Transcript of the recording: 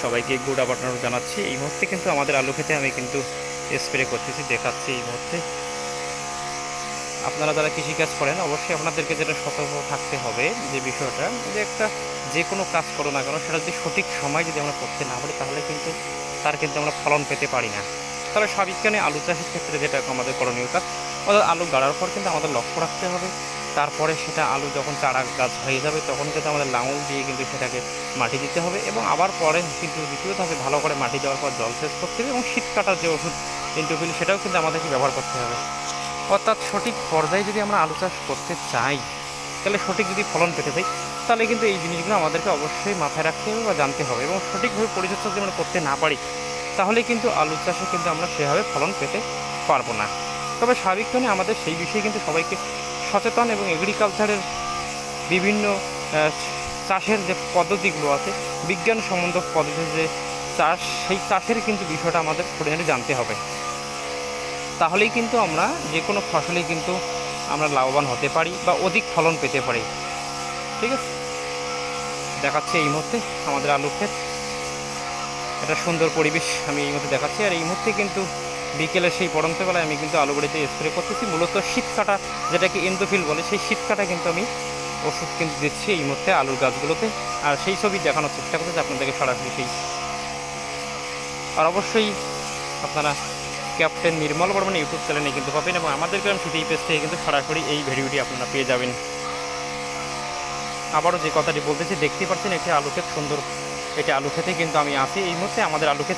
সবাইকে good afternoon জানাচ্ছি। এই মুহূর্তে কিন্তু আমাদের আলু খেতে আমি কিন্তু স্প্রে করতেছি, দেখাচ্ছি এই মুহূর্তে। আপনারা যারা কৃষিকাজ করেন অবশ্যই আপনাদেরকে যেটা সতর্ক থাকতে হবে, যে বিষয়টা যে একটা যে কোনো কাজ করো না কেন সেটা যদি সঠিক সময় যদি আমরা করতে না পারি তাহলে কিন্তু তার কিন্তু আমরা ফলন পেতে পারি না। তাহলে সাবিকানে আলু চাষের ক্ষেত্রে যেটা আমাদের করণীয় কাজ, অর্থাৎ আলু গাড়ার পর কিন্তু আমাদের লক্ষ্য রাখতে হবে। তারপরে সেটা আলু যখন চারা গাছ হয়ে যাবে তখন কিন্তু আমাদের লাঙল দিয়ে কিন্তু সেটাকে মাটি দিতে হবে, এবং আবার পরে কিন্তু দ্বিতীয় ধাপে ভালো করে মাটি দেওয়ার পর জলসেচ করতে হবে, এবং শীত কাটার যে ওষুধ ইন্টুফিল সেটাও কিন্তু আমাদেরকে ব্যবহার করতে হবে। অর্থাৎ সঠিক পর্যায়ে যদি আমরা আলু চাষ করতে চাই, তাহলে সঠিক যদি ফলন পেতে চাই, তাহলে কিন্তু এই জিনিসগুলো আমাদেরকে অবশ্যই মাথায় রাখতে হবে বা জানতে হবে, এবং সঠিকভাবে পরিচর্যা যদি আমরা করতে না পারি তাহলে কিন্তু আলু চাষে কিন্তু আমরা সেভাবে ফলন পেতে পারবো না। তবে স্বাভাবিকভাবে আমাদের সেই বিষয়ে কিন্তু সবাইকে সচেতন, এবং এগ্রিকালচারের বিভিন্ন চাষের যে পদ্ধতিগুলো আছে, বিজ্ঞানসম্মত পদ্ধতিতে যে চাষ, সেই চাষের কিন্তু বিষয়টা আমাদের খুঁটিনাটি জানতে হবে। তাহলেই কিন্তু আমরা যে কোনো ফসলেই কিন্তু আমরা লাভবান হতে পারি বা অধিক ফলন পেতে পারি। ঠিক আছে, দেখাচ্ছে এই মুহূর্তে আমাদের আলু ক্ষেত, একটা সুন্দর পরিবেশ আমি এই মুহূর্তে দেখাচ্ছি। আর এই মুহূর্তে কিন্তু বিকেলে সেই পড়ন্ত বেলায় আমি কিন্তু আলু বাড়িতে স্প্রে করতেছি, মূলত শীত কাটা যেটাকে এন্ডোফিল বলে, সেই শীত কাটা কিন্তু আমি ওষুধ কিন্তু দিচ্ছি এই মুহূর্তে আলুর গাছগুলোতে। আর সেই ছবি দেখানোর চেষ্টা করতেছি আপনাদেরকে সরাসরি সেই। আর অবশ্যই আপনারা ক্যাপ্টেন নির্মল বর্মন ইউটিউব চ্যানেলে কিন্তু পাবেন, এবং আমাদের গ্রাম সিটি পেজ থেকে কিন্তু সরাসরি এই ভিডিওটি আপনারা পেয়ে যাবেন। আবারও যে কথাটি বলতেছি, দেখতে পাচ্ছেন একটি আলু ক্ষেত সুন্দর, এটি আলু ক্ষেতে কিন্তু আমি আছি এই মুহূর্তে। আমাদের আলু ক্ষেতে